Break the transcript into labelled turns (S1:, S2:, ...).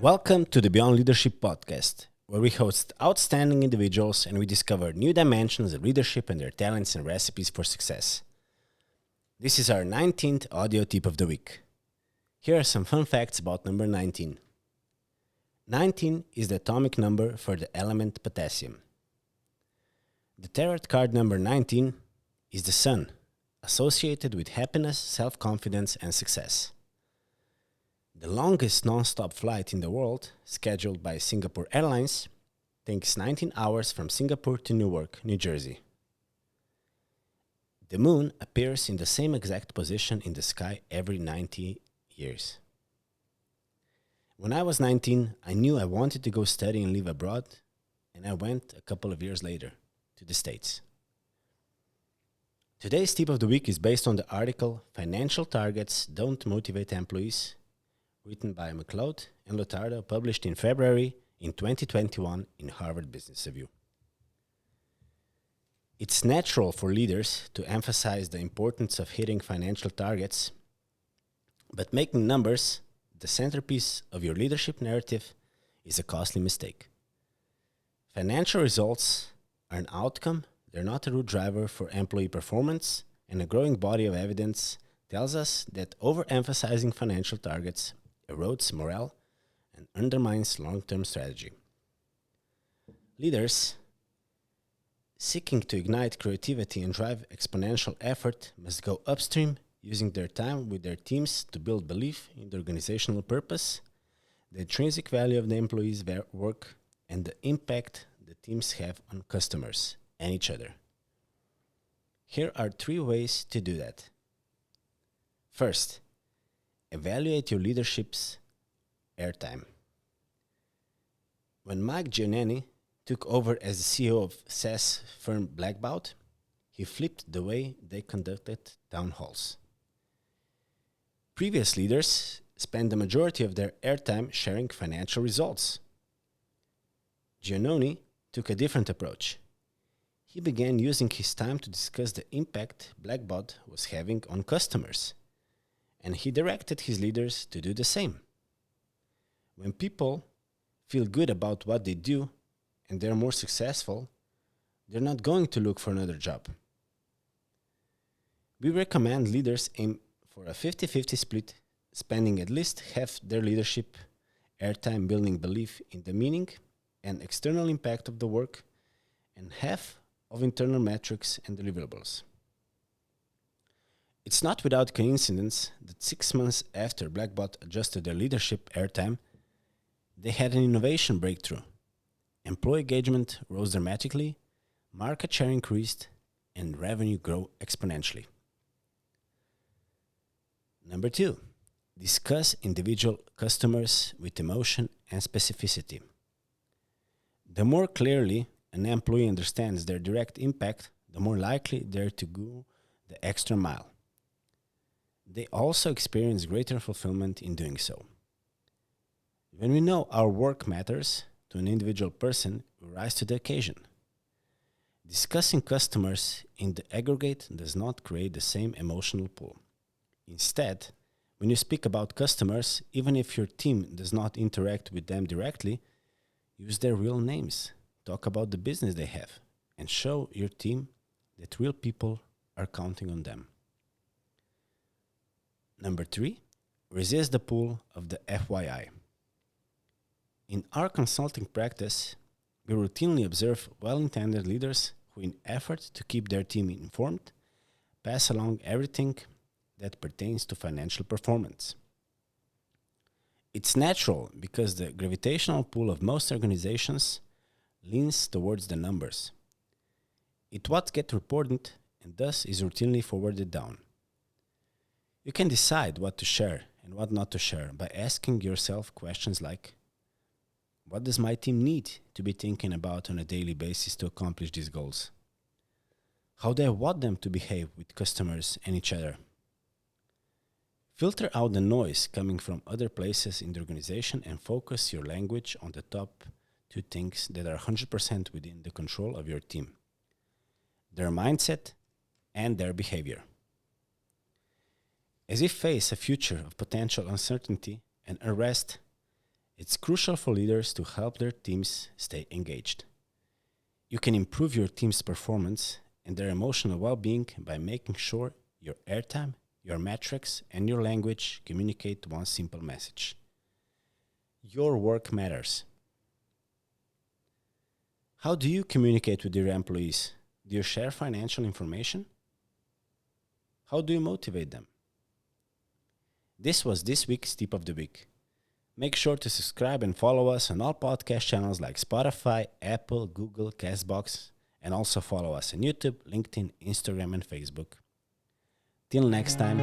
S1: Welcome to the Beyond Leadership podcast, where we host outstanding individuals and we discover new dimensions of leadership and their talents and recipes for success. This is our 19th audio tip of the week. Here are some fun facts about number 19. 19 is the atomic number for the element potassium. The tarot card number 19 is the sun, associated with happiness, self-confidence, and success. The longest non-stop flight in the world, scheduled by Singapore Airlines, takes 19 hours from Singapore to Newark, New Jersey. The moon appears in the same exact position in the sky every 90 years. When I was 19, I knew I wanted to go study and live abroad, and I went a couple of years later to the States. Today's tip of the week is based on the article Financial Targets Don't Motivate Employees, written by McLeod and Lotardo, published in February in 2021 in Harvard Business Review. It's natural for leaders to emphasize the importance of hitting financial targets, but making numbers the centerpiece of your leadership narrative is a costly mistake. Financial results are an outcome, they're not a root driver for employee performance, and a growing body of evidence tells us that overemphasizing financial targets erodes morale and undermines long-term strategy. Leaders seeking to ignite creativity and drive exponential effort must go upstream, using their time with their teams to build belief in the organizational purpose, the intrinsic value of the employees' work, and the impact the teams have on customers and each other. Here are 3 ways to do that. First, evaluate your leadership's airtime. When Mike Giannini took over as the CEO of SaaS firm Blackbaud, he flipped the way they conducted town halls. Previous leaders spent the majority of their airtime sharing financial results. Giannini took a different approach. He began using his time to discuss the impact Blackbaud was having on customers, and he directed his leaders to do the same. When people feel good about what they do and they're more successful, they're not going to look for another job. We recommend leaders aim for a 50-50 split, spending at least half their leadership airtime building belief in the meaning and external impact of the work, and half of internal metrics and deliverables. It's not without coincidence that 6 months after Blackbaud adjusted their leadership airtime, they had an innovation breakthrough. Employee engagement rose dramatically, market share increased, and revenue grew exponentially. Number 2, discuss individual customers with emotion and specificity. The more clearly an employee understands their direct impact, the more likely they're to go the extra mile. They also experience greater fulfillment in doing so. When we know our work matters to an individual person, we rise to the occasion. Discussing customers in the aggregate does not create the same emotional pull. Instead, when you speak about customers, even if your team does not interact with them directly, use their real names, talk about the business they have, and show your team that real people are counting on them. Number 3, resist the pull of the FYI. In our consulting practice, we routinely observe well-intended leaders who, in effort to keep their team informed, pass along everything that pertains to financial performance. It's natural because the gravitational pull of most organizations leans towards the numbers. It's what gets reported and thus is routinely forwarded down. You can decide what to share and what not to share by asking yourself questions like, what does my team need to be thinking about on a daily basis to accomplish these goals? How do I want them to behave with customers and each other? Filter out the noise coming from other places in the organization and focus your language on the top 2 things that are 100% within the control of your team: their mindset and their behavior. As we face a future of potential uncertainty and unrest, It's crucial for leaders to help their teams stay engaged. You can improve your team's performance and their emotional well-being by making sure your airtime, your metrics, and your language communicate one simple message. Your work matters. How do you communicate with your employees? Do you share financial information? How do you motivate them? This was this week's Tip of the Week. Make sure to subscribe and follow us on all podcast channels like Spotify, Apple, Google, Castbox, and also follow us on YouTube, LinkedIn, Instagram, and Facebook. Till next time.